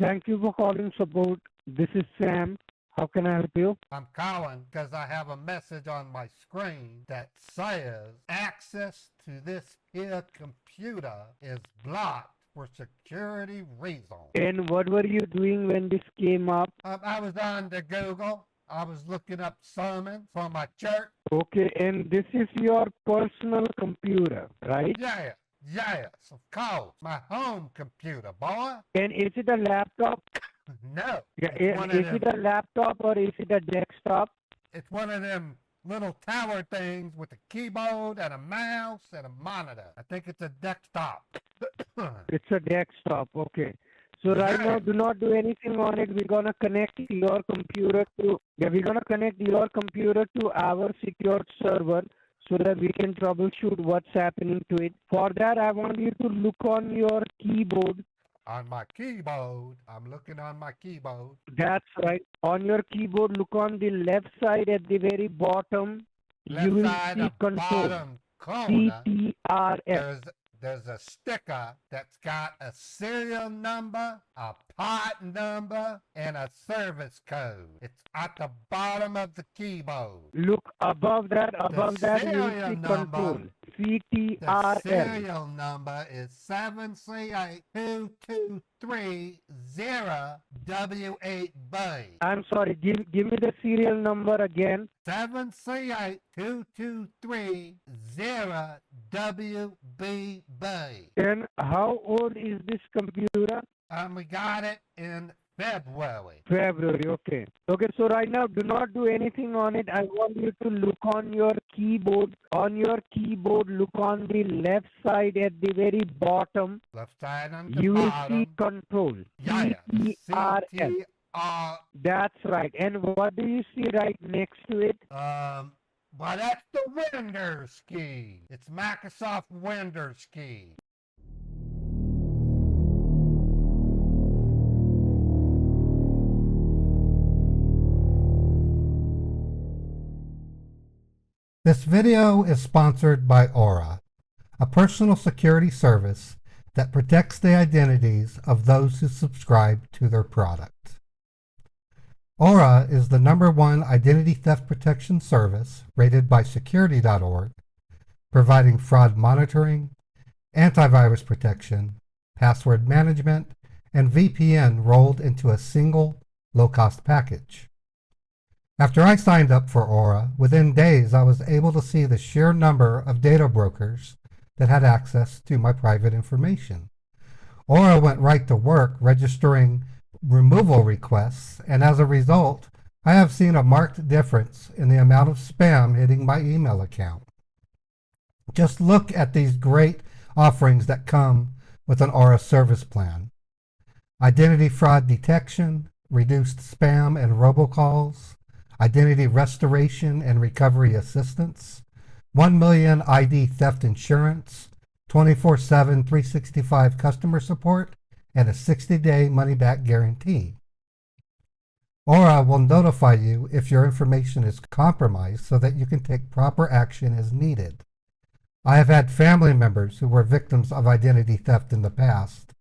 Thank you for calling support. This is Sam. How can I help you? I'm calling because I have a message on my screen that says access to this here computer is blocked for security reasons. And what were you doing when this came up? I was on the Google. I was looking up sermons for my church. Okay, and this is your personal computer, right? Yes, of course. My home computer, boy. And is it a laptop? No, Yeah, it's one of is it a them. laptop or is it a desktop? It's one of them little tower things with a keyboard and a mouse and a monitor. I think it's a desktop. It's a desktop, okay. So right now, do not do anything on it. We're gonna connect your computer to our secure server so that we can troubleshoot what's happening to it. For that, I want you to look on your keyboard. On my keyboard, I'm looking on my keyboard. That's right. On your keyboard, look on the left side at the very bottom. Left you will side see of control. bottom corner. CTRS. There's a sticker that's got a serial number, a part number, and a service code. It's at the bottom of the keyboard. Look above that, you will see control. CTRL. The serial number is 7C8223-0W8B. I'm sorry, give me the serial number again. 7C8223-0WBB. And how old is this computer? We got it in February. February, okay. Okay, so right now, do not do anything on it. I want you to look on your keyboard. On your keyboard, look on the left side at the very bottom. Left side on the you bottom. will see control. CTRL. That's right. And what do you see right next to it? Well, that's the Windows key. It's Microsoft Windows key. This video is sponsored by Aura, a personal security service that protects the identities of those who subscribe to their product. Aura is the #1 identity theft protection service rated by security.org, providing fraud monitoring, antivirus protection, password management, and VPN rolled into a single low-cost package. After I signed up for Aura, within days I was able to see the sheer number of data brokers that had access to my private information. Aura went right to work registering removal requests, and as a result, I have seen a marked difference in the amount of spam hitting my email account. Just look at these great offerings that come with an Aura service plan. Identity fraud detection, reduced spam and robocalls, identity restoration and recovery assistance, 1 million ID theft insurance, 24/7, 365 customer support, and a 60-day money-back guarantee. Aura will notify you if your information is compromised so that you can take proper action as needed. I have had family members who were victims of identity theft in the past,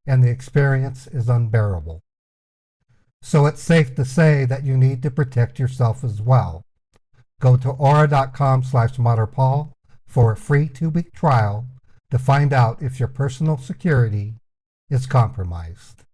and the experience is unbearable. So it's safe to say that you need to protect yourself as well. Go to aura.com/ModderPaul for a free 2-week trial to find out if your personal security is compromised.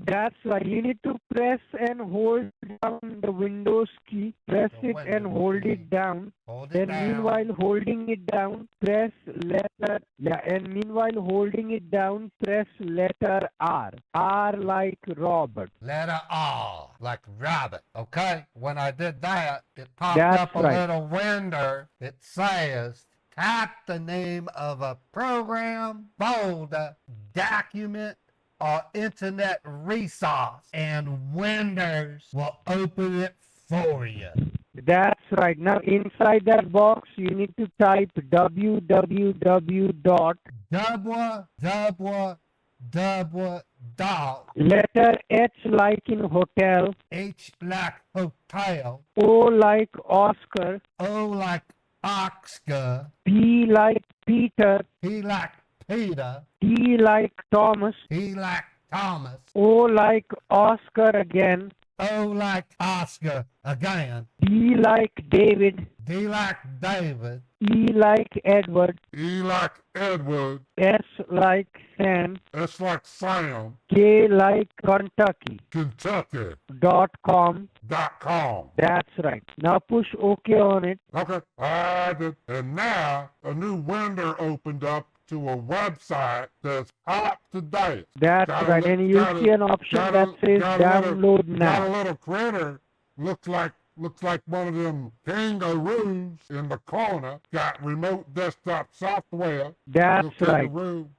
That's right. You need to press and hold down the Windows key. Press it and hold it down. Meanwhile holding it down, press letter. Meanwhile holding it down, press letter R. R like Robert. Letter R like Robert. Okay. When I did that, it popped up a little window that says, type the name of a program, folder, document, or internet resource, and Windows will open it for you. That's right. Now inside that box, you need to type www. Letter H like in hotel. H like hotel. O like Oscar. O like Oscar. P like Peter. P like Peter. T like Thomas. T like Thomas. O like Oscar again. O like Oscar again. D like David. D like David. E like Edward. E like Edward. S like Sam. S like Sam. K like Kentucky. Kentucky. .com. .com. That's right. Now push OK on it. Okay, I did. And now a new window opened up to a website that's up to date. That's right. And you'll see an option that says download now. Got a little critter. Looks like one of them kangaroos in the corner. Got remote desktop software. That's right.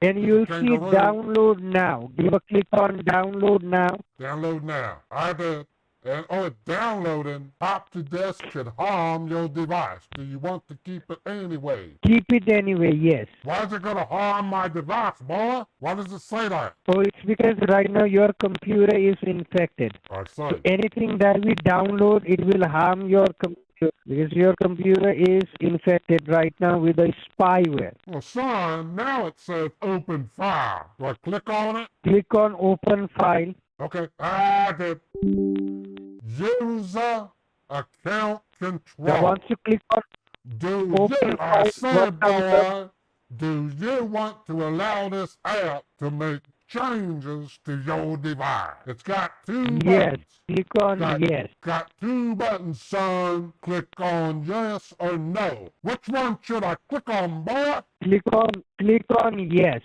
And you'll see download now. Give a click on download now. Download now. I did. And it's downloading. Pop to disk could harm your device. Do you want to keep it anyway? Keep it anyway, yes. Why is it going to harm my device, boy? Why does it say that? Oh, it's because right now your computer is infected. I see. So anything that we download, it will harm your computer because your computer is infected right now with a spyware. Well, son, now it says open file. Do I click on it? Click on open file. Okay, I did. User account control. Now once you click on open file, do you want to allow this app to make changes to your device? It's got two buttons. Yes, click on yes. Got two buttons, son. Click on yes or no. Which one should I click on, boy? Click on yes.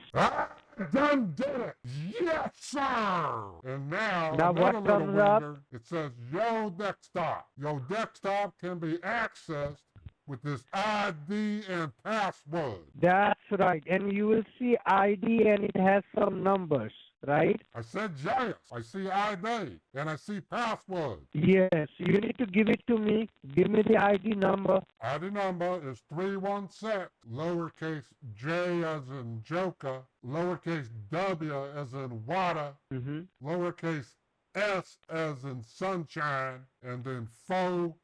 Done did it. Yes, sir. And now what comes up? It says Yo Desktop. Your desktop can be accessed with this ID and password. That's right. And you will see ID and it has some numbers, right? I said yes. I see ID and I see password. Yes. You need to give it to me. Give me the ID number. ID number is 316, lowercase j as in Joker, lowercase w as in water, lowercase s as in sunshine, and then 4-3.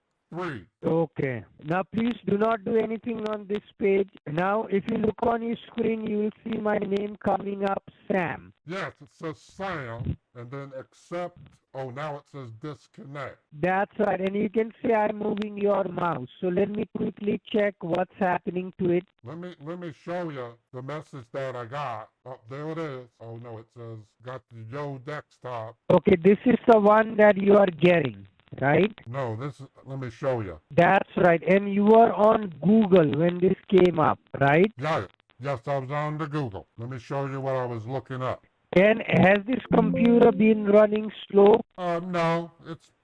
Okay. Now please do not do anything on this page. Now if you look on your screen, you will see my name coming up, Sam. Yes, it says Sam, and then accept. Oh, now it says disconnect. That's right. And you can see I'm moving your mouse. So let me quickly check what's happening to it. Let me show you the message that I got. Oh, there it is. Oh no, it says got the Yo Desktop. Okay, this is the one that you are getting, right? No, let me show you. That's right. And you were on Google when this came up, right? Yes, I was on the Google. Let me show you what I was looking up. And has this computer been running slow? No,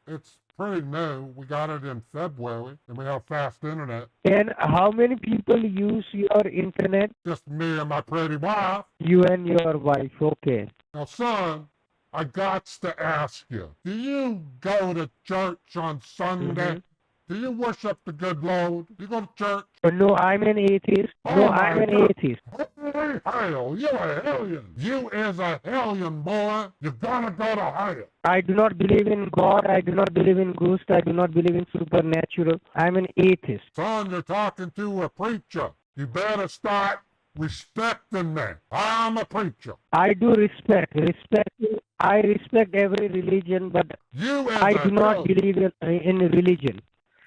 it's pretty new. We got it in February, and we have fast internet. And how many people use your internet? Just me and my pretty wife. You and your wife, okay. Now, son, I got to ask you, do you go to church on Sunday? Do you worship the good Lord? Do you go to church? No, I'm an atheist. I'm an atheist. Holy hell, you're a hellion. You is a hellion, boy. You're gonna go to hell. I do not believe in God. I do not believe in ghosts. I do not believe in supernatural. I'm an atheist. Son, you're talking to a preacher. You better start respecting me. I'm a preacher. I do respect. I respect every religion, but I do not believe in religion.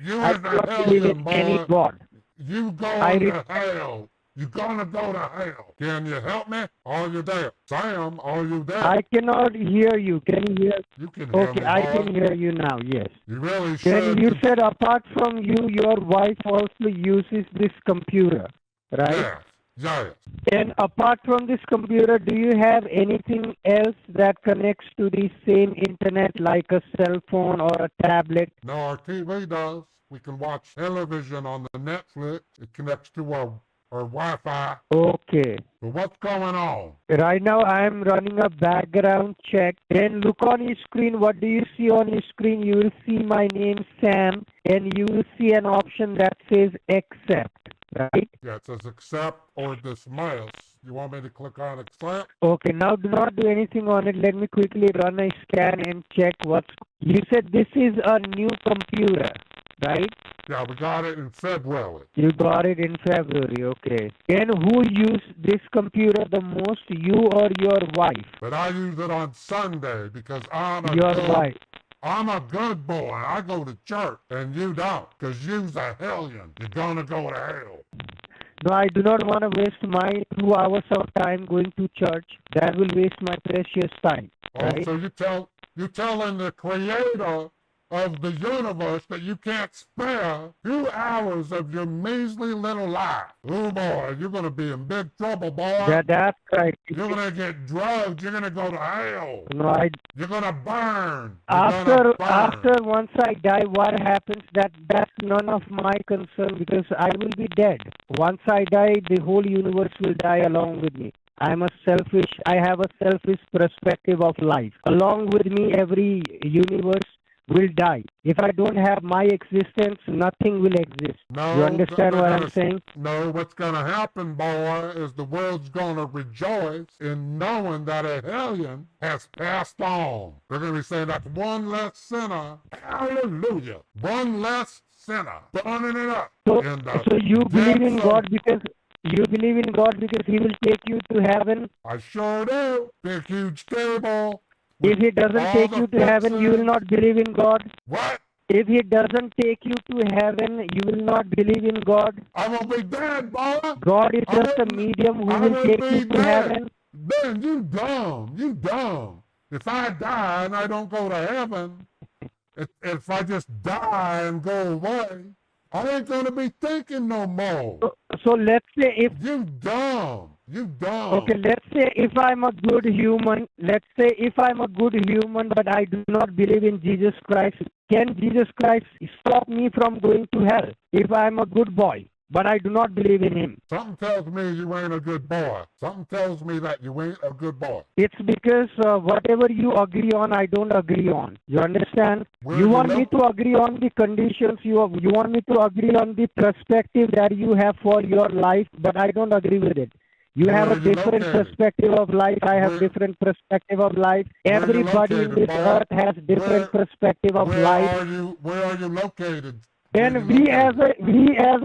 I do not believe in any God. You going to hell. You're gonna go to hell. Can you help me? Are you there? Sam, are you there? I cannot hear you. Can you hear? You can hear me, I can hear you now, yes. You really should. Then you said apart from you, your wife also uses this computer, right? Yes. And apart from this computer, do you have anything else that connects to the same internet like a cell phone or a tablet? No, our TV does. We can watch television on the Netflix. It connects to our Wi-Fi. Okay. But what's going on? Right now I'm running a background check. Then look on your screen. What do you see on your screen? You will see my name, Sam, and you will see an option that says accept. Right? Yeah, it says accept or dismiss. You want me to click on accept? Okay, now do not do anything on it. Let me quickly run a scan and check what's... You said this is a new computer. right? Yeah, we got it in February. You got it in February, okay. And who used this computer the most, you or your wife? But I use it on Sunday because Your wife. I'm a good boy. I go to church, and you don't, because you's a hellion. You're gonna go to hell. No, I do not want to waste my 2 hours of time going to church. That will waste my precious time, Oh, right? so you telling the creator of the universe that you can't spare 2 hours of your measly little life. Oh boy, you're gonna be in big trouble, boy. That's right. You're gonna get drugged. You're gonna go to hell. No, You're gonna burn. After once I die, what happens? That's none of my concern because I will be dead. Once I die, the whole universe will die along with me. I have a selfish perspective of life. Along with me, every universe will die. If I don't have my existence, nothing will exist. No, you understand what I'm saying? No, what's going to happen, boy, is the world's going to rejoice in knowing that a hellion has passed on. They're going to be saying that's one less sinner. Hallelujah. One less sinner. Burning it up. So you believe in God because he will take you to heaven? I sure do. Big, huge table. If he doesn't take you to heaven, you will not believe in God? What? If he doesn't take you to heaven, you will not believe in God? I won't be dead, boy. God is just a medium who will take you to heaven? Ben, you dumb. You dumb. If I die and I don't go to heaven, if I just die and go away, I ain't going to be thinking no more. So let's say if... You dumb. You dumb. Okay, let's say if I'm a good human, but I do not believe in Jesus Christ, can Jesus Christ stop me from going to hell if I'm a good boy, but I do not believe in him? Something tells me you ain't a good boy. Something tells me that you ain't a good boy. It's because whatever you agree on, I don't agree on. You understand? You want me to agree on the conditions, you want me to agree on the perspective that you have for your life, but I don't agree with it. You have a different perspective of life. I have different perspective of life. Everybody in this earth has different perspective of life. Where are you located? And we as a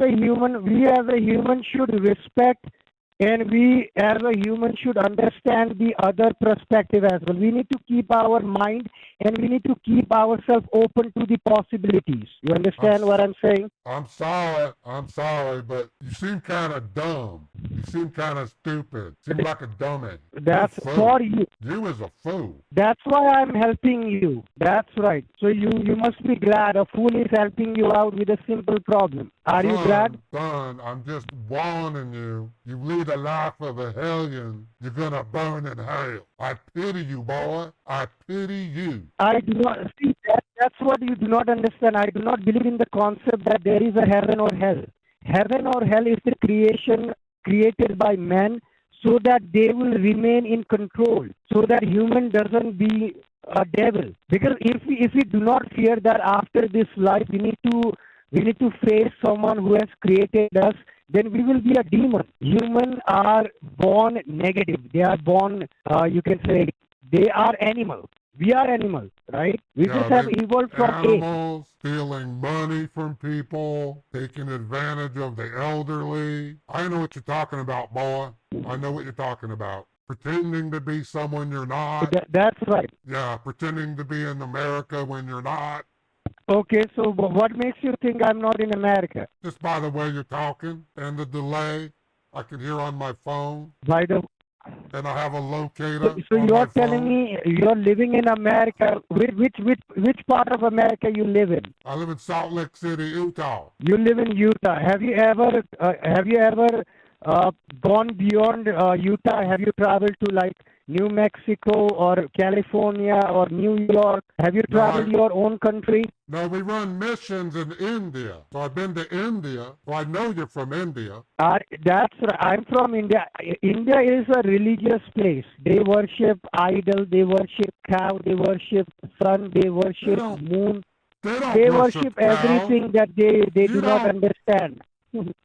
human should respect, and we as a human should understand the other perspective as well. We need to keep our mind and we need to keep ourselves open to the possibilities. You understand what I'm saying? I'm sorry, but you seem kind of dumb. You seem kind of stupid. You seem like a dummy. That's for you. You is a fool. That's why I'm helping you. That's right. So you must be glad a fool is helping you out with a simple problem. Are you glad? Son, I'm just warning you. You lead a life of a hellion. You're gonna burn in hell. I pity you, boy. I pity you. I do not see that. That's what you do not understand. I do not believe in the concept that there is a heaven or hell. Heaven or hell is the creation created by man so that they will remain in control, so that human doesn't be a devil. Because if we do not fear that after this life we need to face someone who has created us, then we will be a demon. Humans are born negative. They are born, you can say, they are animals. We are animals, right? We just have evolved from animals, stealing money from people, taking advantage of the elderly. I know what you're talking about, boy. I know what you're talking about. Pretending to be someone you're not. That's right. Yeah, pretending to be in America when you're not. Okay, so what makes you think I'm not in America? Just by the way you're talking and the delay I can hear on my phone. And I have a locator. So you're telling me you're living in America. Which part of America you live in? I live in Salt Lake City, Utah. You live in Utah. Have you ever gone beyond Utah? Have you traveled to like New Mexico or California or New York? Have you traveled your own country? No, we run missions in India. So I've been to India. So I know you're from India. That's right. I'm from India. India is a religious place. They worship idol. They worship cow. They worship sun. They worship moon. They worship everything that they do not understand.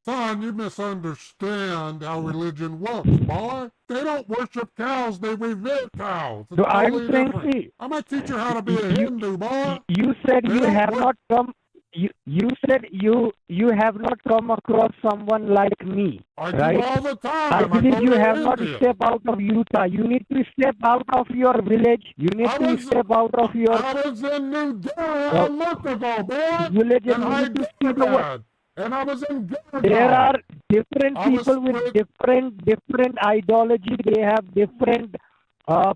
Son, you misunderstand how religion works, boy. They don't worship cows, they revere cows. It's I'm saying, see, I might teach you how to be a Hindu, boy. You said you have not come you said you have not come across someone like me, I do right? all the time. I believe you go to have not India. stepped out of Utah. You need to step out of your village. You need to step out of your I was in New Delhi a month ago, boy, village, and and you I need to see the world. did. And I was in There Gurgaon. are different I was people with different ideology. They have different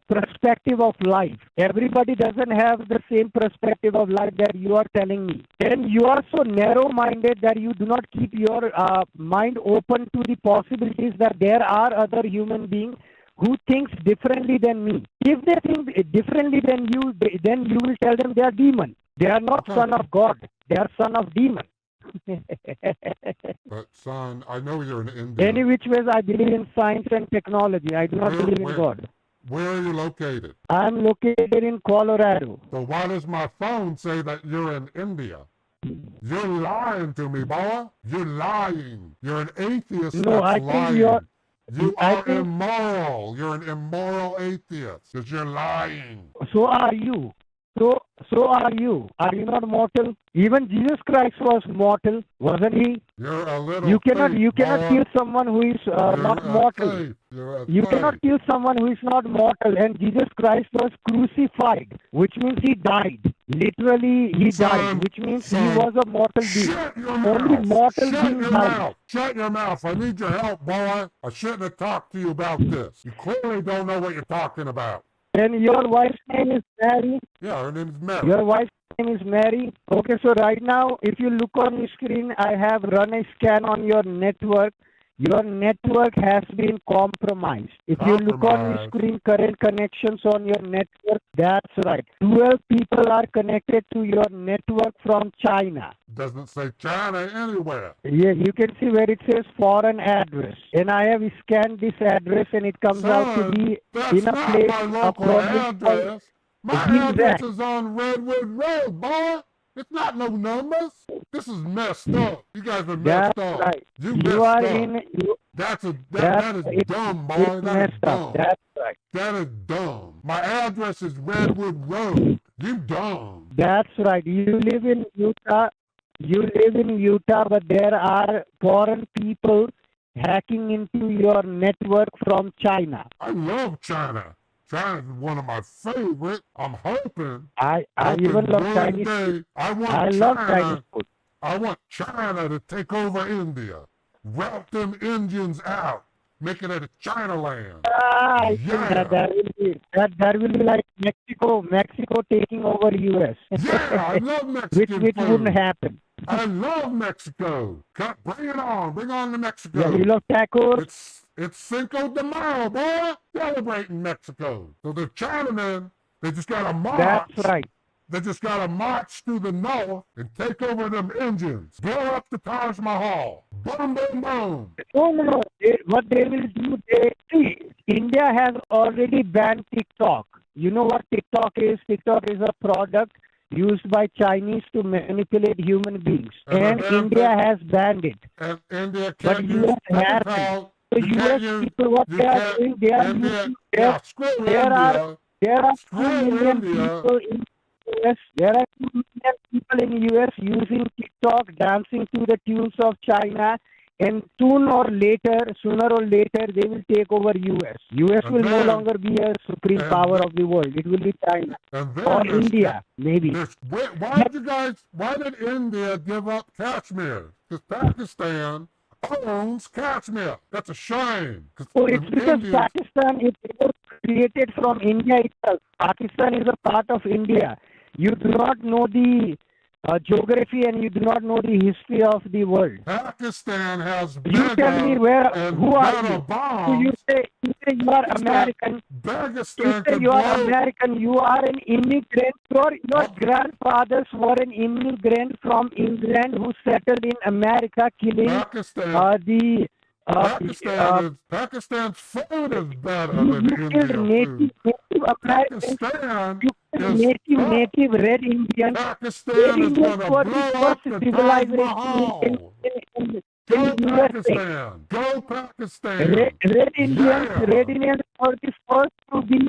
perspective of life. Everybody doesn't have the same perspective of life that you are telling me. And you are so narrow-minded that you do not keep your mind open to the possibilities that there are other human beings who thinks differently than me. If they think differently than you, then you will tell them they are demon. They are not son of God. They are son of demon. But son, I know you're in India. Any which ways, I believe in science and technology. I do not believe in God. Where are you located? I'm located in Colorado. So why does my phone say that you're in India? You're lying to me, boy. You're lying. You're an atheist No, I that's think lying. You I are think- immoral. You're an immoral atheist because you're lying. So are you. So are you. Are you not mortal? Even Jesus Christ was mortal, wasn't he? You're a little You cannot thief, boy. kill someone who is not mortal. Thief. You're a You thief. cannot kill someone who is not mortal. And Jesus Christ was crucified, which means he died. Literally, he died, which means he was a mortal being. Shut your Only mouth. mortal Shut beings your died. mouth. Shut your mouth. I need your help, boy. I shouldn't have talked to you about this. You clearly don't know what you're talking about. And your wife's name is Mary. Yeah, her name's Mary. Your wife's name is Mary. Okay, so right now, if you look on the screen, I have run a scan on your network. Your network has been compromised. If you look on the screen, current connections on your network, that's right. 12 people are connected to your network from China. Doesn't say China anywhere. Yeah, you can see where it says foreign address. And I have scanned this address and it comes out to be That's in a not place, my a local province called- address. My address is on Redwood Road, boy. It's not no numbers. This is messed up. You guys are messed That's up. right. You You are messed up. in. That is It's dumb, boy. It's That is messed dumb. up. That's right. That is dumb. My address is Redwood Road. You dumb. That's right. You live in Utah. You live in Utah, but there are foreign people hacking into your network from China. I love China. China is one of my favorite. I'm hoping. I even love Chinese food. I want I China. love Chinese food. I want China to take over India. Rout them Indians out. Make it a China land. I think that will be like Mexico taking over U.S. Yeah, I love Mexican which food. wouldn't happen. I love Mexico. Bring it on. Bring on the Mexico. Yeah, you love tacos. It's Cinco de Mayo, boy. Celebrating Mexico. So the Chinamen, they just got to march. That's right. They just got to march through the north and take over them Indians. Blow up the Taj Mahal. Boom, boom, boom. No. What they will do, India has already banned TikTok. You know what TikTok is? TikTok is a product used by Chinese to manipulate human beings. And India has banned it. And India can't But use US hasn't. The US people, what they are doing, they are using, there are 2 million people in US. There are 2 million people in US using TikTok, dancing to the tunes of China, and sooner or later, they will take over US. US will no longer be a supreme power of the world. It will be China or India, maybe. Why did India give up Kashmir? Because Pakistan owns Kashmir. That's a shame. Oh, it's because Pakistan is created from India itself. Pakistan is a part of India. You do not know the geography and you do not know the history of the world. Pakistan has You tell me who are you? So you say you are American. You say you are American. You are an immigrant. Your grandfathers were an immigrant from England who settled in America, killing Pakistan's food is better than India's native Pakistan native Red Indians. Pakistan is going to blow up the Taj Mahal. Go Pakistan! Go Pakistan! Red Indians were the first to be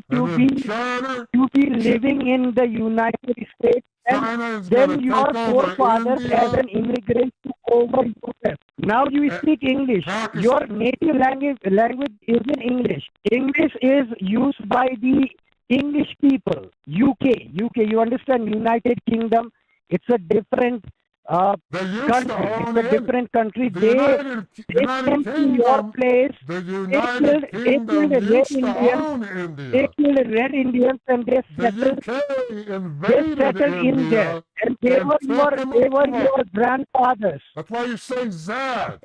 living in the United States China is going then to your take over forefathers as India. an immigrant took over US. Now you speak English. Pakistan. Your native language isn't English. English is used by the English people. UK. You understand? United Kingdom. It's a different They used country. to own It's a different country. They United came to your Kingdom. place. The They United killed Kingdom red used to Indians. own They India. killed red Indians and The settled UK they invaded settled in there, India and and took them apart. your grandfathers. That's why you say Zad,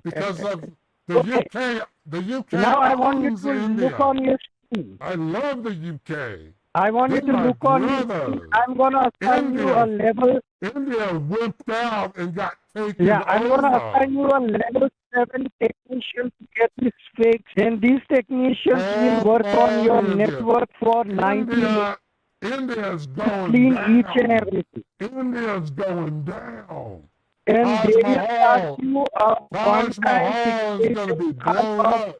because of the Okay. UK. The UK Now I want you owns to India. look on your screen. I love the UK. I want you They're to my look on your screen. brothers. I'm gonna assign you a level. India whipped out and got taken Yeah, I'm gonna over. assign you a level 7 technician to get this fixed, and these technicians will work on your India. network for 90 minutes. India's going Clean down. each and everything. India's going down. And Taj they will Mahal. charge you a Taj Mahal is going to be blown up.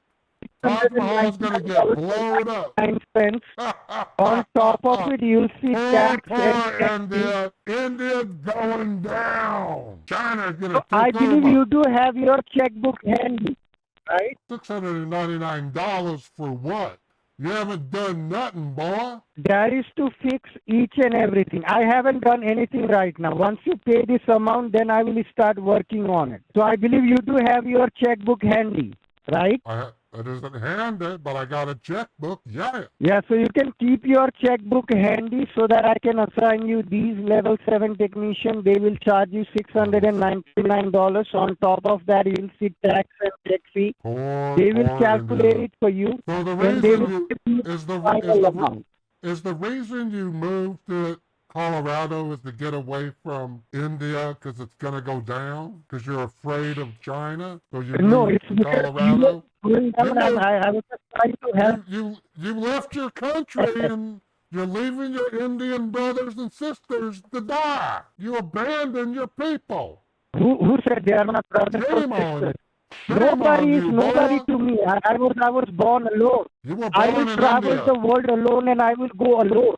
Taj Mahal is going to get blown up. $699 on top of it, you'll see tax and India. India's going down. China's going to take I believe over. you do have your checkbook handy, right? $699 for what? You haven't done nothing, boy. That is to fix each and everything. I haven't done anything right now. Once you pay this amount, then I will start working on it. So I believe you do have your checkbook handy, right? It isn't handy, but I got a checkbook. Yeah. Yeah, so you can keep your checkbook handy so that I can assign you these level 7 technicians. They will charge you $699. On top of that, you'll see tax and tech fee. They will calculate it for you. So the and they will reason give you is the final amount. the reason you moved to Colorado is to get away from India because it's going to go down? Because you're afraid of China? So you No, moved it's to because Colorado? I was just trying to help. You left your country and you're leaving your Indian brothers and sisters to die. You abandoned your people. Who said they are not brothers or Shame on sisters? you. Nobody is you, nobody boy. to me. I was born alone. You were I born will in travel India. the world alone and I will go alone.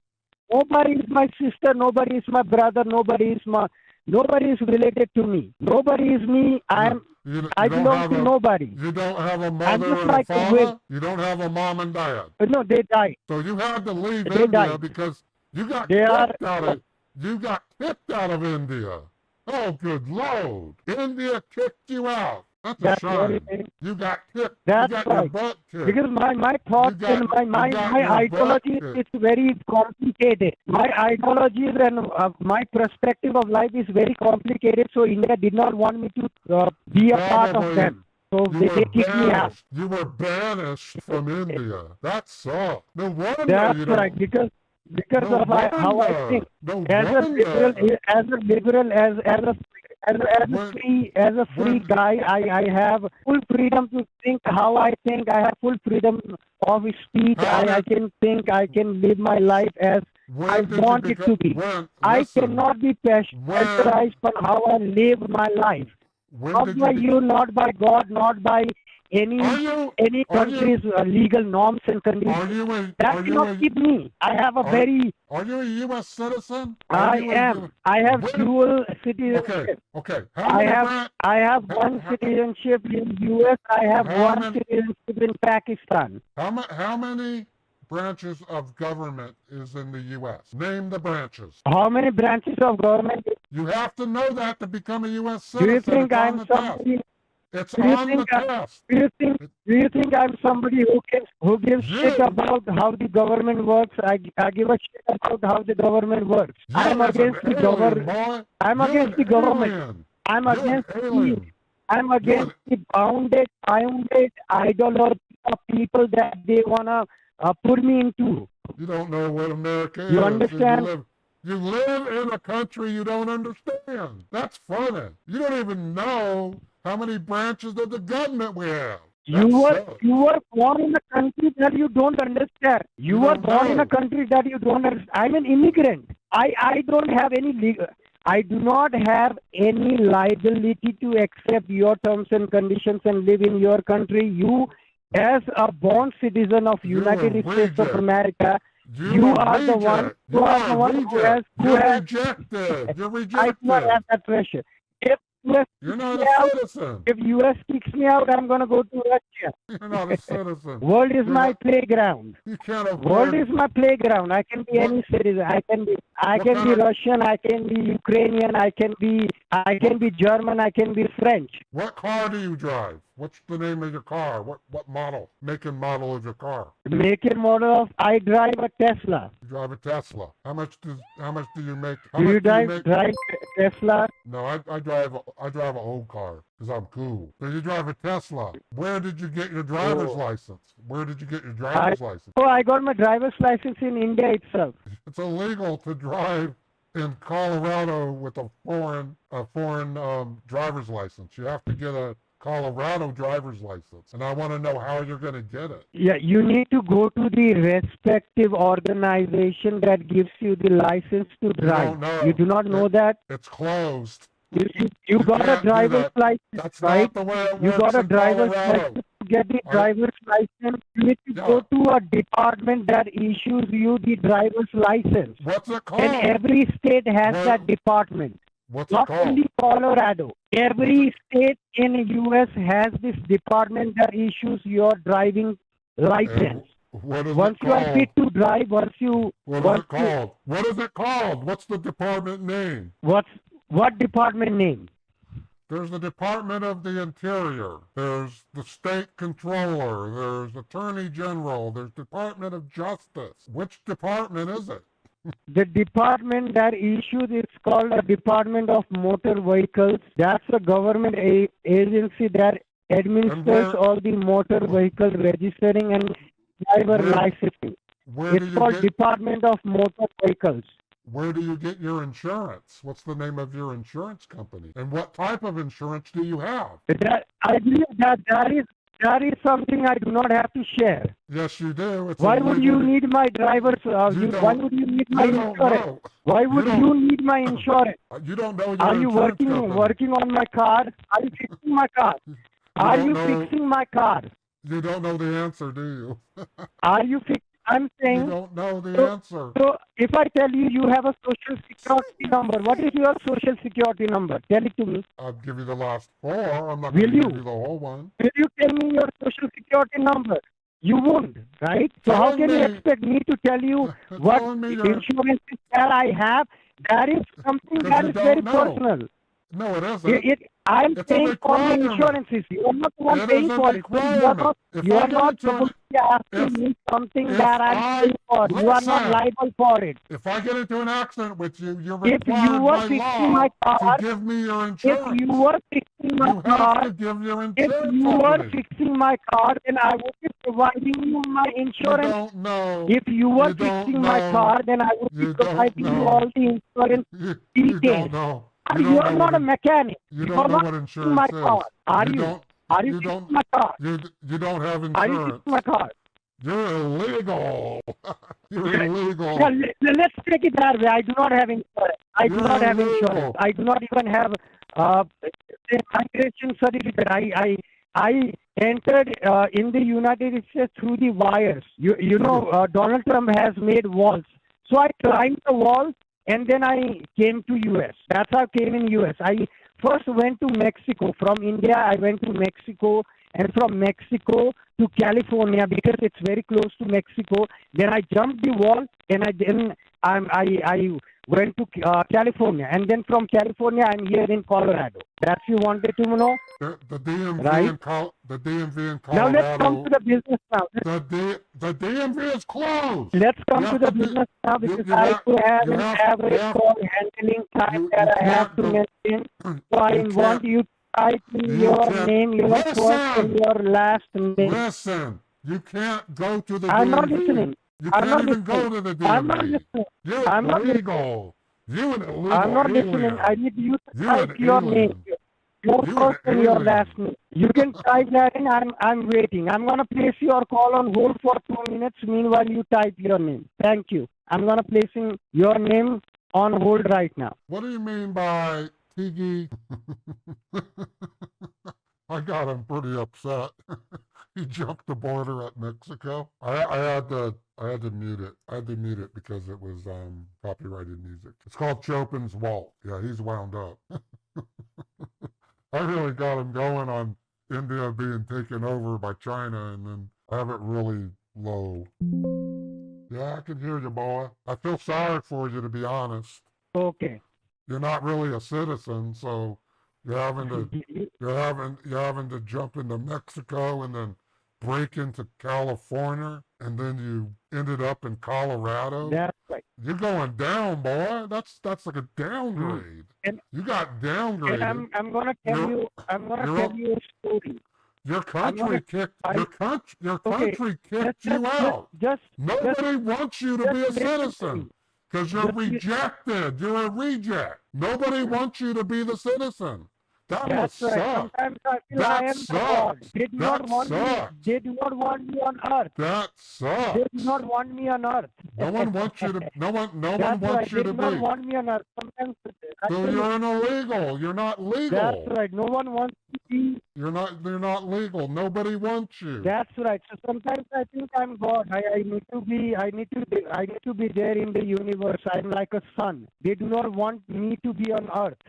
Nobody is my sister, nobody is my brother, nobody is related to me. Nobody is me. I belong to nobody. You don't have a I'm mother just and a like a father? wind. You don't have a mom and dad? No, they died. So you had to leave They India died. because you got They are- kicked out of India. Oh, good Lord. India kicked you out. That's a That's what shame. it is. You got kicked. That's you got your right. butt kicked. Because my thoughts You got- and my you got your ideology butt is very complicated. My ideologies and my perspective of life is very complicated. So India did not want me to be a part of Probably. them. So You they were kicked me out. banished. You were banished from India. That sucks. No wonder That's you don't. right. Because No of how I wonder. think. No As a liberal, as a free guy, I have full freedom to think how I think. I have full freedom of speech. I can think. I can live my life as I want it to be. I cannot be pressurized on how I live my life. Not by you, not by God, not by any country's legal norms and conditions. That cannot keep me. I have a very. Are you a U.S. citizen? I am. I have dual citizenship. Okay. I have one citizenship in U.S. I have one citizenship in Pakistan. How many branches of government is in the U.S.? Name the branches. How many branches of government? You have to know that to become a U.S. Do citizen. you think It's on I'm the somebody? test. It's Do you on the think test. do you think I'm somebody who gives shit about how the government works? I give a shit about how the government works. I'm against the government. I'm against the government. I'm against the bounded ideology of people that they wanna put me into. You don't know what America is. You understand? You live in a country you don't understand. That's funny. You don't even know how many branches of the government we have. You were born in a country that you don't understand. You were born in a country that you don't understand. I'm an immigrant. I don't have any legal. I do not have any liability to accept your terms and conditions and live in your country. You, as a born citizen of United States of America, You are the one. reject. You are the one who has. You're rejected. You're I do not rejected. have that pressure. If US You're kicks not me a out, citizen. if US kicks me out, I'm gonna go to Russia. You're not a citizen. World is You're my not, playground. you can't World afford. is my playground. I can be What- any citizen. I can be kind of- Russian. I can be Ukrainian. I can be German. I can be French. What car do you drive? What's the name of your car? What model? Make and model of your car? Make and model of. I drive a Tesla. You drive a Tesla. How much do you make? How Do much you do you drive make? Tesla? No, I drive an old car because I'm cool. So you drive a Tesla. Where did you get your driver's license? Where did you get your driver's license? Oh, I got my driver's license in India itself. It's illegal to drive in Colorado with a foreign driver's license. You have to get a Colorado driver's license, and I want to know how you're going to get it. Yeah, you need to go to the respective organization that gives you the license to drive. don't know. You do not know that? It's closed. You got a can't do driver's that. license, That's right? not the way it You works got a in driver's Colorado. license. To get the driver's license, you need to go to a department that issues you the driver's license. What's it called? And every state has What- that department. What's it Not called? only Colorado. Every state in the U.S. has this department that issues your driving license. What is Once it you are called? fit to drive, What is it called? What is it called? What's the department name? What department name? There's the Department of the Interior. There's the State Controller. There's Attorney General. There's Department of Justice. Which department is it? The department that issues is called the Department of Motor Vehicles. That's a government agency that administers all the motor vehicle registering and driver licensing. It's called Department of Motor Vehicles. Where do you get your insurance? What's the name of your insurance company? And what type of insurance do you have? I believe that is something I do not have to share. Yes, you do. Why would you need my driver's? Why would you need my insurance? Why would you need my insurance? You don't know your Are you insurance working on my car? Are you fixing my car? Are you fixing my car? You don't know the answer, do you? Are you fixing? I'm saying. You don't know the answer. So if I tell you you have a social security number, what is your social security number? Tell it to me. I'll give you the last four. I'm not going to give you the whole one. Will you tell me your social security number? You won't, right? So how can you expect me to tell you what insurance that I have? That is something that is very personal. No, it isn't. I'm paying for the insurances. You are not the one paying for it. You are not supposed to be asking me something that I'm paying for. You are not liable for it. If I get into an accident with you, you're If you were fixing my car, to give me your insurance. If you were fixing my car, then I would be providing you my insurance. You don't know. If you were fixing my car, then I would be providing you all the insurance details. You don't know. You are not a mechanic. You don't know what insurance is. Are you fixing my car? You don't have insurance. Are you fixing my car? You're illegal. You're illegal. Well, let's take it that way. I do not have insurance. I do not have insurance. I do not even have migration certificate. I entered in the United States through the wires. You know, Donald Trump has made walls. So I climbed the wall and then I came to US. That's how I came in US. I first went to Mexico. From India, I went to Mexico, and from Mexico to California because it's very close to Mexico. Then I jumped the wall, and I went to California, and then from California, I'm here in Colorado. That's you wanted to know? The DMV right? the DMV in Colorado. Now let's come to the business now. The DMV is closed. Let's come to the business now because I do have an average call handling time that I have to maintain. So I want you to type in your name, your first and your last name. Listen, you can't go to the DMV. I'm not listening. You can't even go to the DMV. I'm not listening. You're illegal. You're an illegal I'm not listening. I need you to type your name. Your first and your last name. You can type that in. I'm waiting. I'm going to place your call on hold for 2 minutes. Meanwhile, you type your name. Thank you. I'm going to place your name on hold right now. What do you mean by Tigi? I got him pretty upset. He jumped the border at Mexico. I had to mute it. I had to mute it because it was copyrighted music. It's called Chopin's Waltz. Yeah, he's wound up. I really got him going on India being taken over by China, and then I have it really low. Yeah, I can hear you, boy. I feel sorry for you, to be honest. Okay. You're not really a citizen, so you're having to jump into Mexico and then break into California, and then you ended up in Colorado. That's right. You're going down, boy. That's like a downgrade. And, you got downgraded. and I'm gonna tell you a story. Your country kicked you out. Nobody wants you to be a citizen because you're rejected. You're a reject. Nobody wants you to be the citizen. That must suck. Sometimes I feel I am God. They do not want me on earth. That sucks. They do not want me on earth. No one wants you to. No one wants you to be. They do not want me on earth. Sometimes. So you're an illegal. You're not legal. That's right. No one wants to be. You're not legal. Nobody wants you. That's right. So sometimes I think I'm God. I need to be there in the universe. I'm like a sun. They do not want me to be on earth.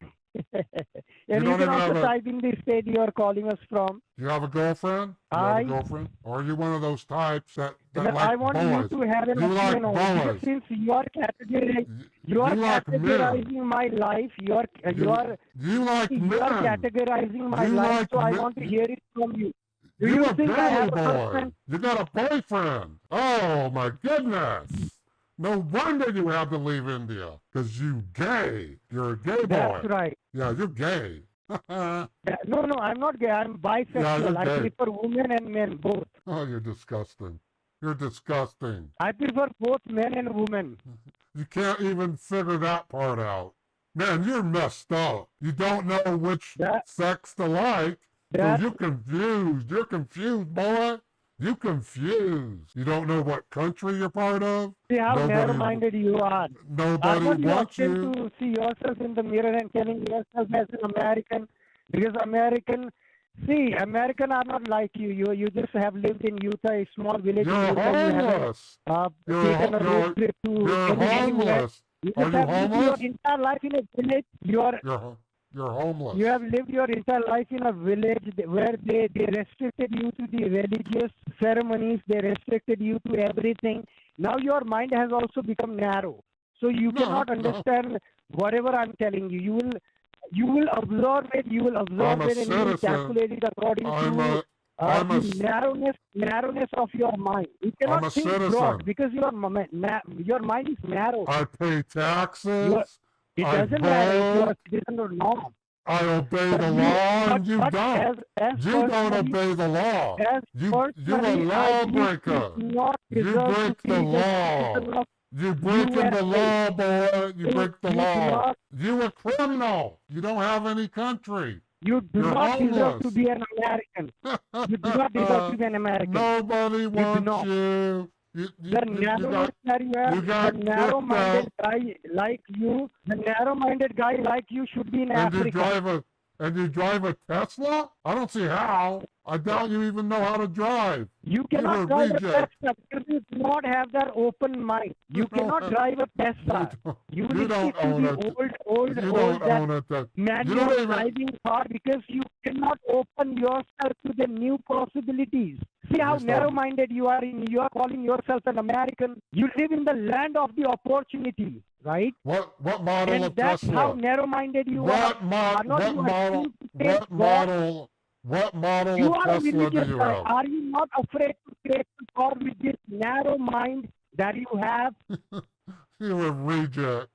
And you can also type in the state you are calling us from. You have a girlfriend? Are you one of those types that like I want boys? You to have an opinion on it. Since you are categorizing my life, you are categorizing my life, so I want to hear it from you. Do you think I have a girlfriend? You got a boyfriend. Oh my goodness. No wonder you had to leave India, because you gay. You're a gay boy. That's right. Yeah, you're gay. No, I'm not gay. I'm bisexual. Yeah, I prefer women and men, both. Oh, you're disgusting. You're disgusting. I prefer both men and women. You can't even figure that part out. Man, you're messed up. You don't know which sex to like. So you're confused. You're confused, boy. You confused. You don't know what country you're part of. See how narrow-minded you are. Nobody wants you to see yourself in the mirror and telling yourself as an American, because American are not like you. You just have lived in Utah, a small village. You're homeless. You're homeless. Are you homeless? Your entire life in a village. You're homeless. You have lived your entire life in a village where they restricted you to the religious ceremonies. They restricted you to everything. Now your mind has also become narrow. So you cannot understand whatever I'm telling you. You will absorb it. You will absorb it and you will calculate it according to the narrowness of your mind. You cannot think broad because your mind is narrow. I pay taxes. It doesn't matter if you're a citizen or not. I obey the law, and you don't. You don't obey the law. You're a lawbreaker. You break the law. You breaking the law, boy. You break the law. You're a criminal. You don't have any country. You do not deserve to be an American. You do not deserve to be an American. Nobody wants you. The narrow-minded guy like you should be in Africa. And you drive a Tesla? I don't see how. I doubt you even know how to drive. You cannot drive a Tesla because you do not have that open mind. You cannot drive a Tesla. You don't own a manual driving car because you cannot open yourself to the new possibilities. See how narrow-minded you are. You are calling yourself an American. You live in the land of the opportunity, right? What model of Tesla? That's how narrow-minded you are. What model of Tesla do you have? Are you not afraid to take the car with this narrow mind that you have? You're a reject.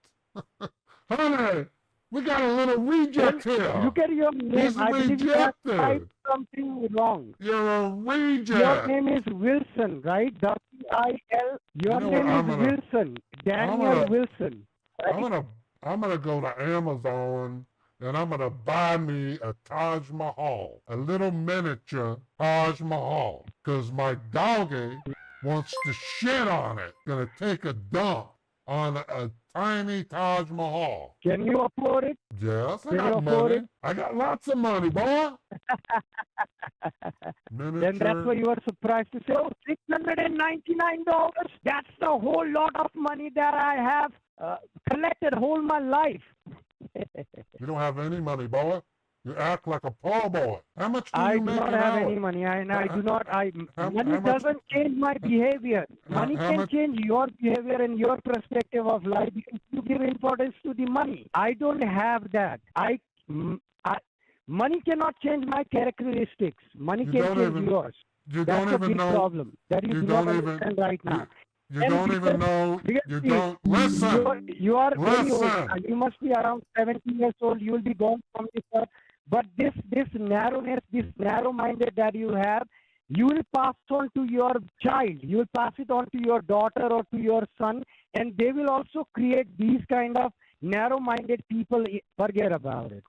Honey, we got a little reject here. Look at your name. He's rejected. Something wrong. You're a reject. Your name is Wilson, right? W-I-L. Your name is Wilson. Daniel Wilson. Right? I'm gonna go to Amazon and I'm gonna buy me a Taj Mahal, a little miniature Taj Mahal, because my doggy wants to shit on it. Gonna take a dump on a tiny Taj Mahal. Can you afford it? Yes, I Can you got afford money. I got lots of money, boy. Then that's why you are surprised to say, oh, $699. That's a whole lot of money that I have collected all my life. You don't have any money, boy. You act like a poor boy. How much do I you do make not an have hour? any money. I do not. Money how much- doesn't change my behavior. Money how can much- change your behavior and your perspective of life because you give importance to the money. I don't have that. Money cannot change my characteristics. Money You can don't change even- yours. You That's don't a even big know. problem that you do not understand right now. You don't even know. You don't listen. You are very old. Listen. You must be around 70 years old. You will be gone from this earth. But this narrowness, this narrow-minded that you have, you will pass on to your child. You will pass it on to your daughter or to your son, and they will also create these kind of narrow-minded people. Forget about it.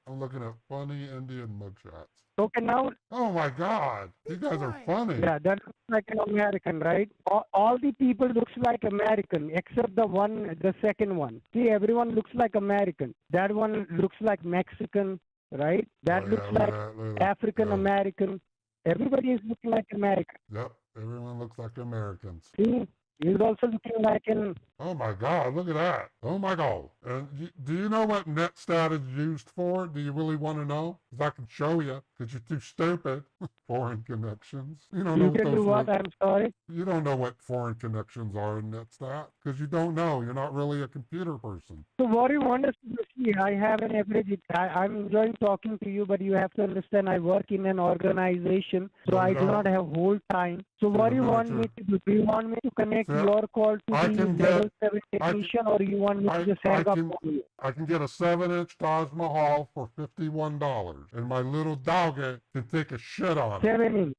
I'm looking at funny Indian mugshots. Okay, now. Oh my God, you guys are funny. Yeah, that looks like an American, right? All the people looks like American except the second one. See, everyone looks like American. That one looks like Mexican, right? That looks like African American. Everybody is looking like American. Yep, everyone looks like Americans. See, he's also looking like an. Oh my God, look at that. Oh my God. And do you know what NetStat is used for? Do you really want to know? Because I can show you, because you're too stupid. Foreign connections. You don't know You what can those do what? I'm sorry. You don't know what foreign connections are in NetStat, because you don't know. You're not really a computer person. So what you want us to see, I have an average. I'm enjoying talking to you, but you have to understand I work in an organization, so I do not have whole time. So what do you want me to do? Do you want me to connect your call to the level 7 technician, or you want me to just hang up on you? I can get a 7-inch Taj Mahal for $51, and my little doggy can take a shit on it. 7-inch.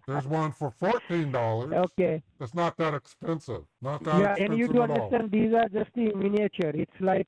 There's one for $14. Okay. It's not that expensive. Not that expensive and you do understand these are just the miniature. It's like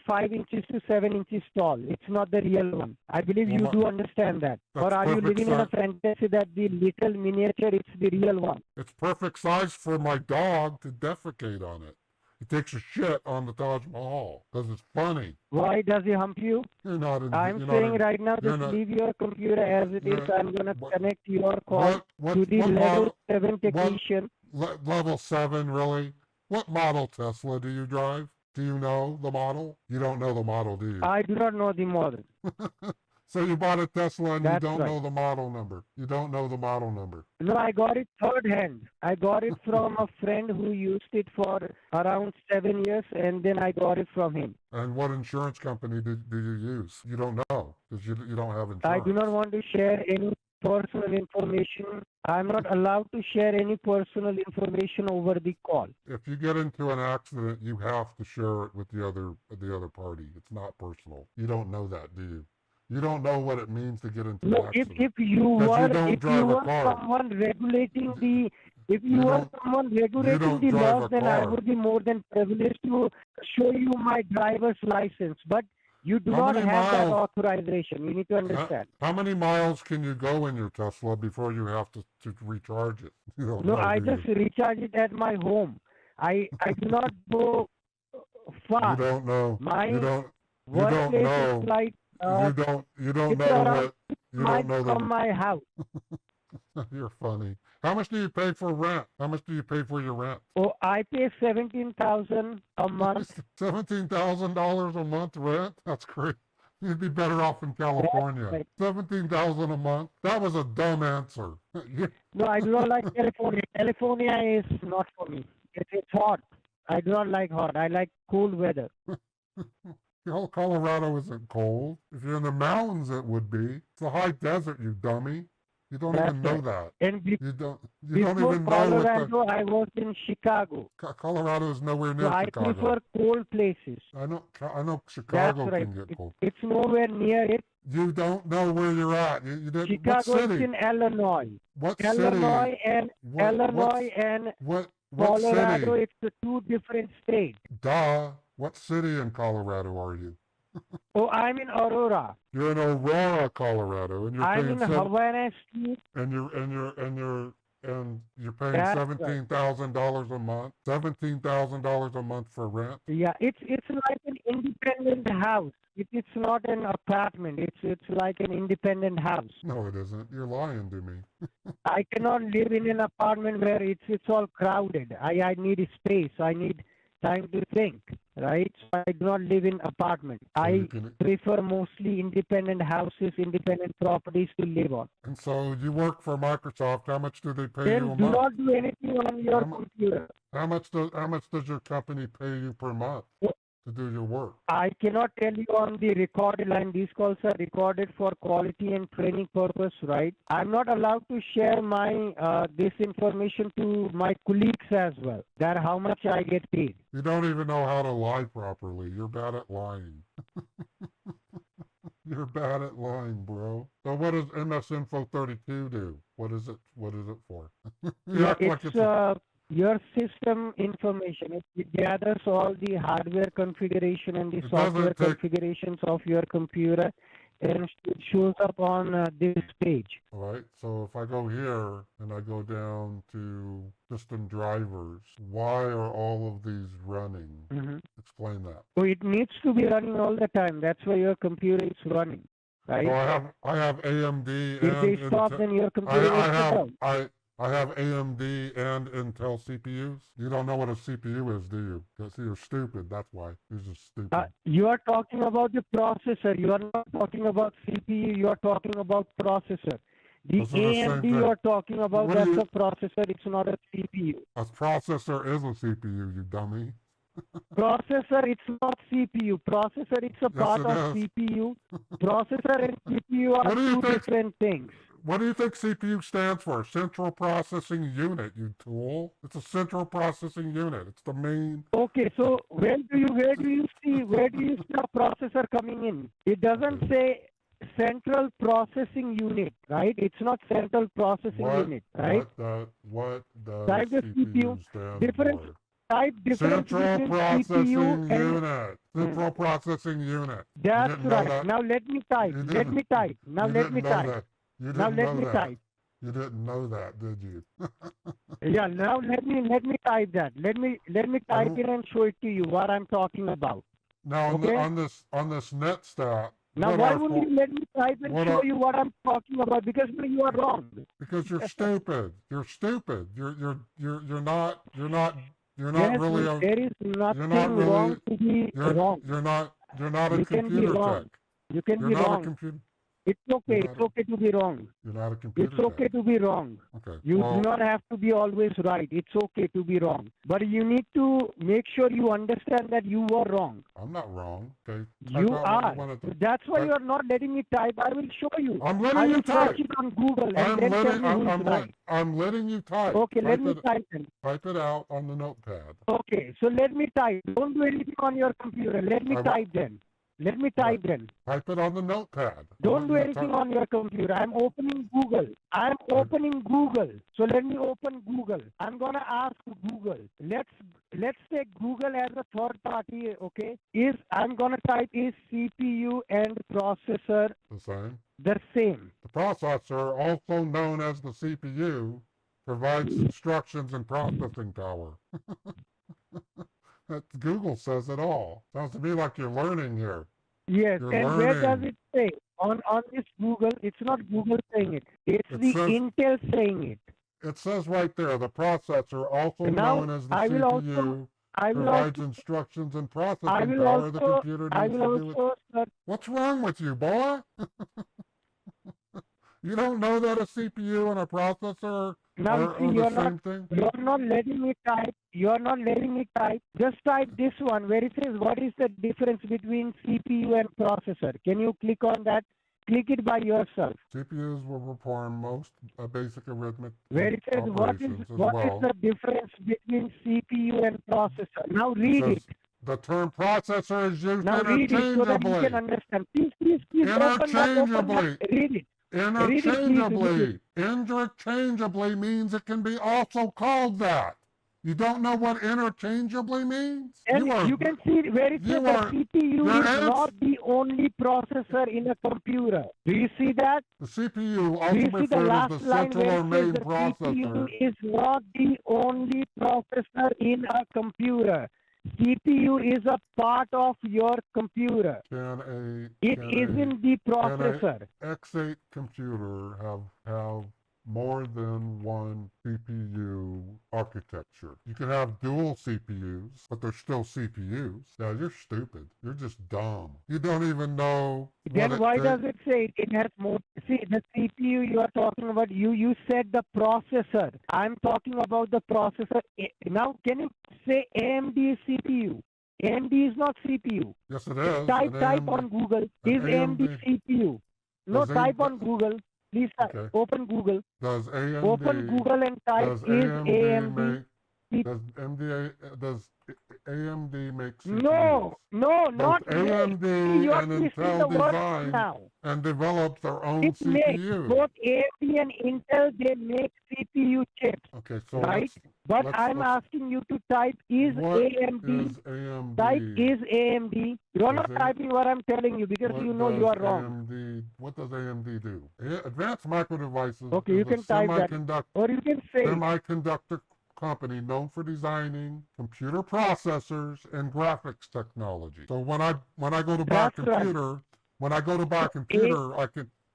5 inches to 7 inches tall. It's not the real one. I believe you do understand that. Or are you living in a fantasy that the little miniature it's the real one? It's perfect size for my dog to defecate on it. He takes a shit on the Taj Mahal because it's funny. Why does he hump you? I'm saying right now, just leave your computer as it is. I'm going to connect your call to the level 7 technician. Level 7, really? What model Tesla do you drive? Do you know the model? You don't know the model, do you? I do not know the model. So you bought a Tesla and you don't know the model number. You don't know the model number. No, I got it third hand. I got it from a friend who used it for around 7 years, and then I got it from him. And what insurance company do you use? You don't know because you don't have insurance. I do not want to share any personal information. I'm not allowed to share any personal information over the call. If you get into an accident, you have to share it with the other party. It's not personal. You don't know that, do you? You don't know what it means to get into an accident. If you were someone regulating the laws, then I would be more than privileged to show you my driver's license. But you do not have that authorization. You need to understand. How many miles can you go in your Tesla before you have to recharge it? I just recharge it at my home. I do not go far. You don't know. Workplace is like you don't know from my house. You're funny. How much do you pay for rent? How much do you pay for your rent? Oh, I pay $17,000 a month. $17,000 a month rent? That's great. You'd be better off in California. Right. $17,000 a month. That was a dumb answer. No, I do not like California. California is not for me. It's hot. I do not like hot. I like cool weather. Colorado isn't cold. If you're in the mountains, it would be. It's a high desert, you dummy. You don't even know that. And you don't even know Colorado, I was in Chicago. Colorado is nowhere near Chicago. I prefer cold places. I know Chicago can get cold. It's nowhere near it. You don't know where you're at. Chicago is in Illinois. What Illinois city? Illinois and Colorado, city? It's two different states. Duh. What city in Colorado are you? Oh, I'm in Aurora. You're in Aurora, Colorado, and you're I'm in Havana Street. And you're And you're paying That's right. $17,000 a month. $17,000 a month for rent. Yeah, it's like an independent house. It's not an apartment. It's like an independent house. No, it isn't. You're lying to me. I cannot live in an apartment where it's all crowded. I need space. I need time to think, right? So I do not live in apartment. So you I can, prefer mostly independent houses, independent properties to live on. and so you work for Microsoft. How much do they pay you a Then do month? not do anything on your computer. How much does your company pay you per month to do your work? I cannot tell you on the recorded line. These calls are recorded for quality and training purpose, right? I'm not allowed to share my this information to my colleagues as well. That how much I get paid. You don't even know how to lie properly. You're bad at lying. You're bad at lying, bro. So what does MS Info 32 do? What is it? What is it for? You act like It's your system information. It gathers all the hardware configuration and the It software doesn't take- configurations of your computer, and it shows up on this page. All right. So if I go here and I go down to system drivers, why are all of these running? Mm-hmm. Explain that. So it needs to be running all the time. That's why your computer is running, right? So I have AMD If they and stop, Intel. then your computer will shut down. I have AMD and Intel CPUs. You don't know what a CPU is, do you? Because you're stupid. That's why. You're just stupid. You are talking about the processor. You are not talking about CPU. You are talking about processor. The Those are the same AMD thing. you are talking about, What do that's you- a processor. It's not a CPU. A processor is a CPU, you dummy. Processor, it's not CPU. Processor, it's a Yes, part it of is. CPU. Processor and CPU are What do you two think? different things. What do you think CPU stands for? Central Processing Unit, you tool. It's a central processing unit. It's the main. Okay, so where do you see a processor coming in? It doesn't say central processing unit, right? It's not central processing unit, right? What does Type the CPU CPU, stand difference for? type difference Central between Processing CPU and Unit. Central Processing Unit. that's didn't know right. that? Now let me type. You Let me type. Now You let didn't me know type. that. You Now didn't let know me that. type. You didn't know that, did you? Yeah, now let me type that. Let me type it and show it to you what I'm talking about. Now Okay. on this net stat. Now why wouldn't you let me type and what show are- you what I'm talking about? Because you are wrong. Because you're stupid. You're stupid. You're not Yes, really a, there is nothing really- wrong to be wrong. you're not a You can be computer wrong. tech. You can You're be not a wrong. computer. It's okay. You're It's not okay to be wrong. You're not a computer It's okay tech. to be wrong. Okay. You well, do not have to be always right. It's okay to be wrong. But you need to make sure you understand that you were wrong. I'm not wrong. Okay. Type You out what are. you wanna type. That's why Type- you are not letting me type. I will show you. I'm I letting will you type. search it on Google and I'm then tell letting me who's right. I'm letting you type. Okay, let type me it, type then. type it out on the notepad. Okay, so let me type. Don't do anything on your computer. Let me I- type then. Let me type then. Type it on the notepad. I Don't want do you to anything type- on your computer. I'm opening Google. I'm opening Google. So let me open Google. I'm gonna ask Google. Let's take Google as a third party. Okay? I'm gonna type is CPU and processor the same. the same? The processor, also known as the CPU, provides instructions and processing power. Google says it all. Sounds to me like you're learning here. Yes. You're And where does learning. it say? On this Google, it's not Google saying it. It's It the says- Intel saying it. It says right there, the processor, also Now, known as the I will CPU, I will provides also instructions and I processing will power the also computer I needs will to do it. also search. What's wrong with you, boy? You don't know that a CPU and a processor Now are see, the same thing? you're not letting me type. You're not letting me type. Just type this one where it says what is the difference between CPU and processor. Can you click on that? Click it by yourself. CPUs will perform most basic arithmetic Where it says operations as what well. is the difference between CPU and processor. Now read says it. The term processor is used Now read it so that you can interchangeably. understand. Please open that. Interchangeably. Read it. Read it, please. Interchangeably. Interchangeably means it can be also called that. You don't know what interchangeably means? And you can see where it says the CPU is not the only processor in a computer. Do you see that? The CPU, Do also you see the referred as last the line central where or it says main the CPU processor. is not the only processor in a computer? CPU is a part of your computer. It isn't the processor. Can a X8 computer have more than one CPU architecture? You can have dual CPUs, but they're still CPUs. Yeah, you're stupid. You're just dumb. You don't even know. Then why does it say it has more? See, the CPU you are talking about, you said the processor. I'm talking about the processor. Now, can you say AMD CPU? AMD is not CPU. Yes, it is. Type on Google. Is AMD CPU? No, type on Google. Please open Google. Does AMD Open Google and type is AMD. Does AMD make CPUs? No, not AMD you are and twisting Intel the word design now. and develop their own It makes CPU. both AMD and Intel, they make CPU chips. Okay, so right? But I'm asking you to type is AMD. Is AMD. Type is AMD. You're not typing what I'm telling you because you know you are wrong. What does AMD do? Advanced Micro Devices Okay, you can type that. Or you can say semiconductor company known for designing computer processors and graphics technology. So when I go to buy a computer, when I go to buy a computer,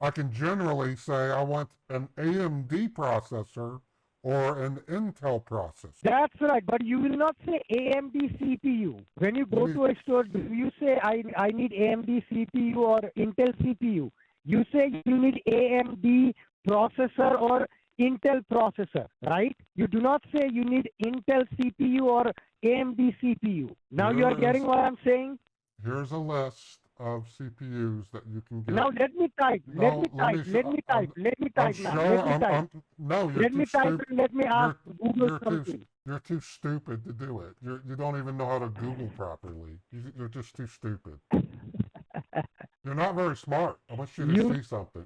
I can generally say I want an AMD processor or an Intel processor. That's right, but you will not say AMD CPU. When you go to a store, do you say I need AMD CPU or Intel CPU? You say you need AMD processor or Intel processor, right? You do not say you need Intel CPU or AMD CPU. Now you are getting what I'm saying? Here's a list of CPUs that you can get. Now let me type. Let me type and let me ask Google something. You're too stupid to do it. You don't even know how to Google properly. You're just too stupid. You're not very smart. I want you to see something.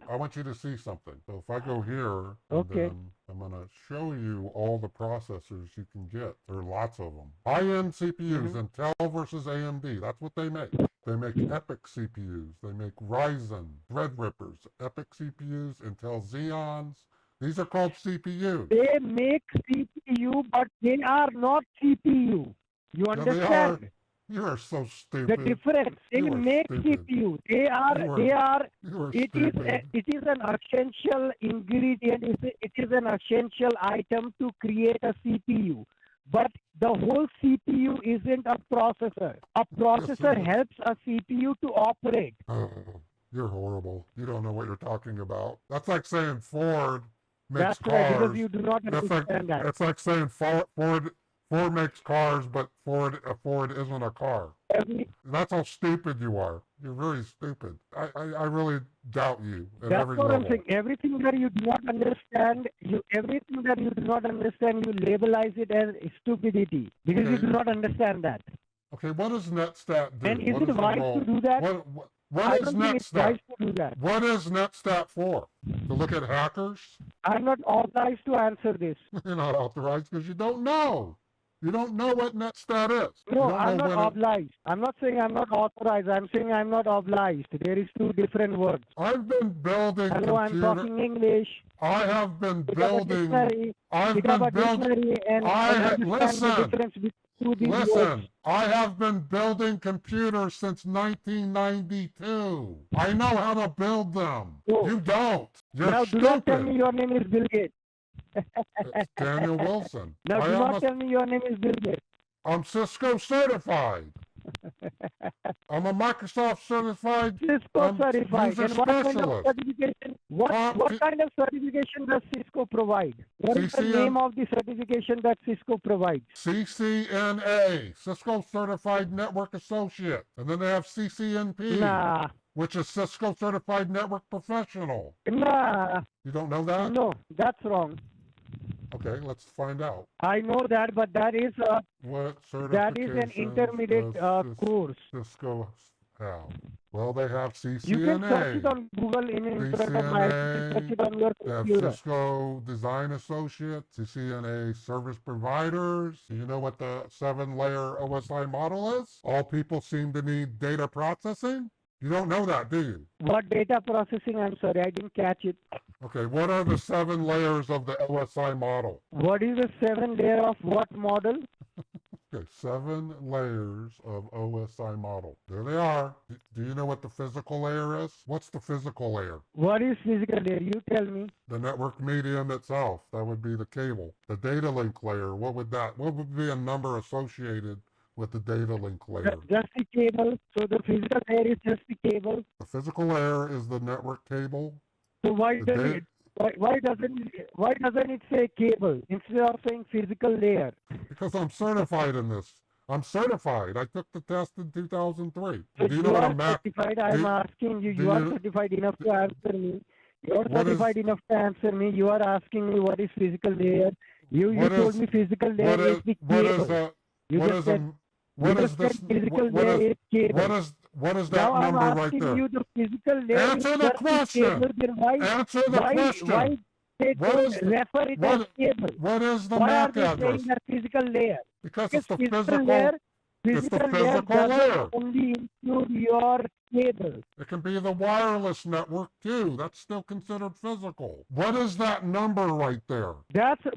So if I go here, then I'm going to show you all the processors you can get. There are lots of them. High-end CPUs, Intel versus AMD. That's what they make. They make EPIC CPUs. They make Ryzen, Threadrippers, EPIC CPUs, Intel Xeons. These are called CPUs. They make CPU, but they are not CPU. You understand? You are so stupid. The difference. They make CPU. It is an essential ingredient. It is an essential item to create a CPU. But the whole CPU isn't a processor. A processor helps a CPU to operate. Oh, you're horrible. You don't know what you're talking about. That's like saying Ford makes cars. That's right, because you do not understand that. It's like saying Ford makes cars, but Ford isn't a car. That's how stupid you are. You're very stupid. I really doubt you at every level. That's what I'm saying. Everything that you do not understand, you labelize it as stupidity because you do not understand that. Okay, what does NetStat do? And is it wise to do that? What is NetStat? What is NetStat for? To look at hackers? I'm not authorized to answer this. You're not authorized because you don't know. You don't know what NetStat is. No, I'm not obliged. I'm not saying I'm not authorized. I'm saying I'm not obliged. There is two different words. I've been building Hello, I'm talking English. I have been building. Listen. I have been building computers since 1992. I know how to build them. Oh. You don't. You're now, stupid. Do not tell me your name is Bill Gates. It's Daniel Wilson. Now, do not tell me your name is Bill Gates. I'm Cisco certified. I'm a Microsoft certified. Cisco certified. And what kind of certification? What kind of certification does Cisco provide? What is the name of the certification that Cisco provides? CCNA, Cisco Certified Network Associate. And then they have CCNP. Which is Cisco Certified Network Professional. Nah. You don't know that? No, that's wrong. Okay, let's find out. I know that, but that is what that is an intermediate course. Cisco have? Well, they have You can search it CCNA, on Google in front of my eyes. You can search CCNA, it on your they have computer. Cisco Design Associates, CCNA Service Providers. Do you know what the 7-layer OSI model is? All people seem to need data processing. You don't know that, do you? What data processing? I'm sorry, I didn't catch it. Okay, what are the 7 layers of the OSI model? What is the 7 layer of what model? Okay, 7 layers of OSI model. There they are. Do you know what the physical layer is? What's the physical layer? What is physical layer? You tell me. The network medium itself. That would be the cable. The data link layer. What would be a number associated with the data link layer? Just the cable. So the physical layer is just the cable. The physical layer is the network cable. So why doesn't it say cable instead of saying physical layer? Because I'm certified in this. I'm certified. I took the test in 2003. So Do you know what a Mac? certified. I'm asking you. You are certified enough to answer me. You are certified enough to answer me. You are asking me what is physical layer. You told me physical layer is the cable. What is that now number I'm right asking there? you the physical layer. Answer the question. Answer the question. Why they don't refer it as cable? What is the Why are MAC they address? saying that physical layer? Because it's the physical layer. It's the Physical layer physical layer. doesn't only include your cable. It can be the wireless network too. That's still considered physical. What is that number right there?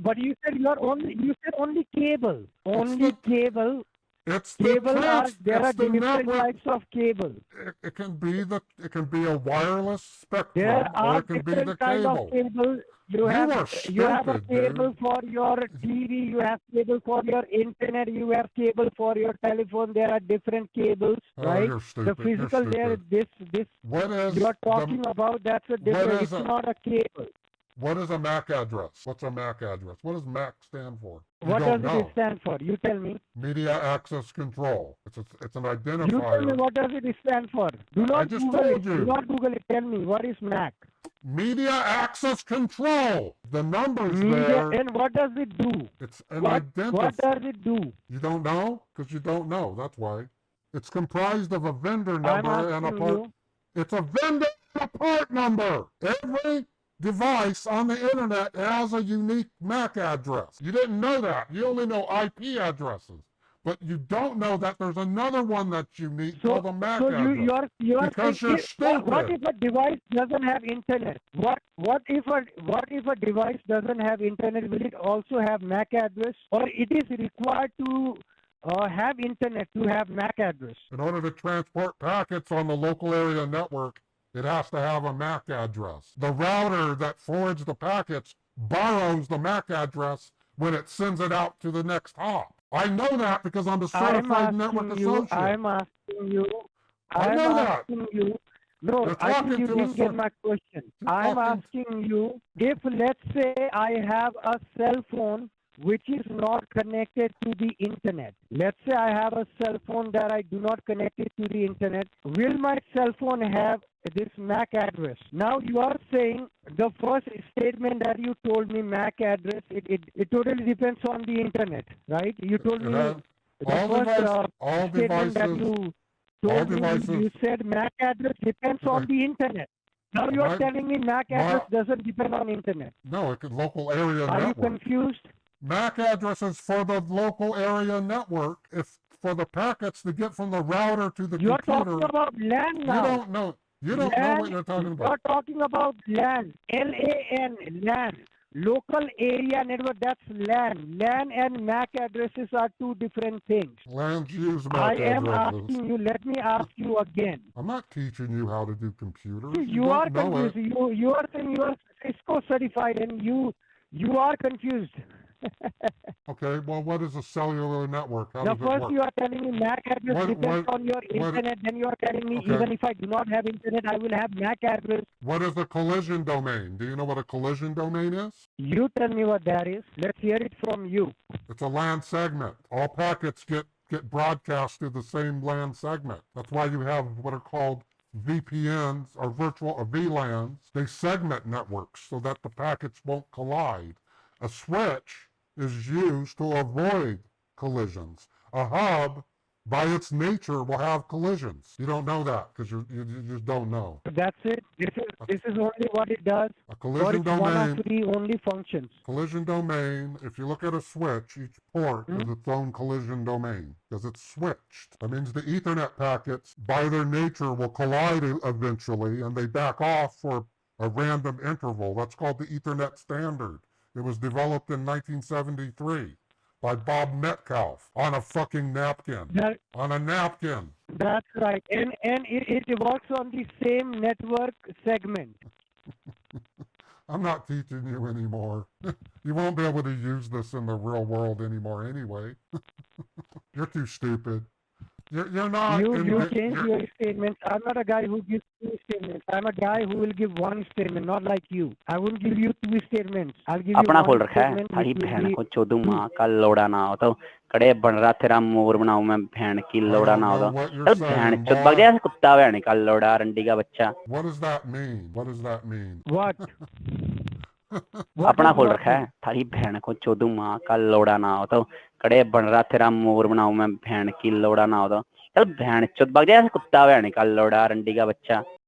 But you said only cable. Only cable. It's Cable there are different network. types of cable. It can be a wireless spectrum, There or are it can be different the kind of cable. cable. You have a stupid, cable dude. for your TV. You have cable for your internet. You have cable for your telephone. There are different cables, right? You're stupid. The physical layer, this What is you are talking about. That's a different. It's not a cable. What is a MAC address? What's a MAC address? What does MAC stand for? What does it stand for? You tell me. Media Access Control. It's an identifier. You tell me what does it stand for. Do not I just Google told it. you. Do not Google it. Tell me what is MAC. Media Access Control. The numbers Media, there. and what does it do? It's an What does it do? You don't know? Because you don't know. That's why. It's comprised of a vendor number and a part. It's a vendor and a part number. Every device on the internet has a unique MAC address. You didn't know that. You only know IP addresses. But you don't know that there's another one that's unique called a MAC address. Because you're stupid. What if a device doesn't have internet? What if a device doesn't have internet? Will it also have MAC address, or it is required to have internet to have MAC address? In order to transport packets on the local area network, it has to have a MAC address. The router that forwards the packets borrows the MAC address when it sends it out to the next hop. I know that because I'm a certified network associate. I'm asking you. I know that. No, I think you didn't get my question. I'm asking you, if let's say I have a cell phone which is not connected to the internet. Let's say I have a cell phone that I do not connect it to the internet. Will my cell phone have this MAC address? Now you are saying the first statement that you told me, MAC address, it totally depends on the internet, right? You told me the first statement that you told me, you said MAC address depends on the internet. Now you are telling me MAC address doesn't depend on internet. No, it could local area network. Are you confused? MAC address is for the local area network. If for the packets to get from the router to the computer. You're talking about LAN now. You don't know. You don't know what you're talking about. You're talking about LAN. LAN. LAN. Local area network. That's LAN. LAN and MAC addresses are two different things. LANs use MAC addresses. I am asking you. Let me ask you again. I'm not teaching you how to do computers. You are confused. You are saying you are Cisco certified and you are confused. Okay, well, what is a cellular network? How now, does it first work? you are telling me MAC address depends on your internet. Then you are telling me even if I do not have internet, I will have MAC address. What is a collision domain? Do you know what a collision domain is? You tell me what that is. Let's hear it from you. It's a LAN segment. All packets get broadcast to the same LAN segment. That's why you have what are called VPNs or VLANs. They segment networks so that the packets won't collide. A switch is used to avoid collisions. A hub by its nature, will have collisions. You don't know that because you just don't know. That's it. This is only what it does. A collision It's one of domain. the only functions. Collision domain. If you look at a switch, each port is its own collision domain because it's switched. That means the Ethernet packets, by their nature, will collide eventually, and they back off for a random interval. That's called the Ethernet standard. It was developed in 1973 by Bob Metcalf on a fucking napkin. On a napkin. That's right. And it works on the same network segment. I'm not teaching you anymore. You won't be able to use this in the real world anymore anyway. You're too stupid. You're not. You change your statements. I'm not a guy who gives two statements. I'm a guy who will give one statement, not like you. I won't give you two statements. I'll give you अपना one खोल रखा है statement. थारी बहन को चोदू माँ का लोड़ा ना हो तो कड़े बन रहा तेरा मोर बनाऊं मैं बहन की लोड़ा ना हो तो चल बहन चोद भाग जा कुत्ता बहन का लोड़ा रंडी का बच्चा What does that mean? What does that mean? What? अपना खोल रखा है थारी बहन को चोदू माँ का लोड़ा ना हो तो कड़े बन रहा तेरा मोर बनाऊं मैं बहन की लोड़ा ना हो तो चल बहन चोद भाग जा कुत्ता बहन का लोड़ा रंडी का बच्चा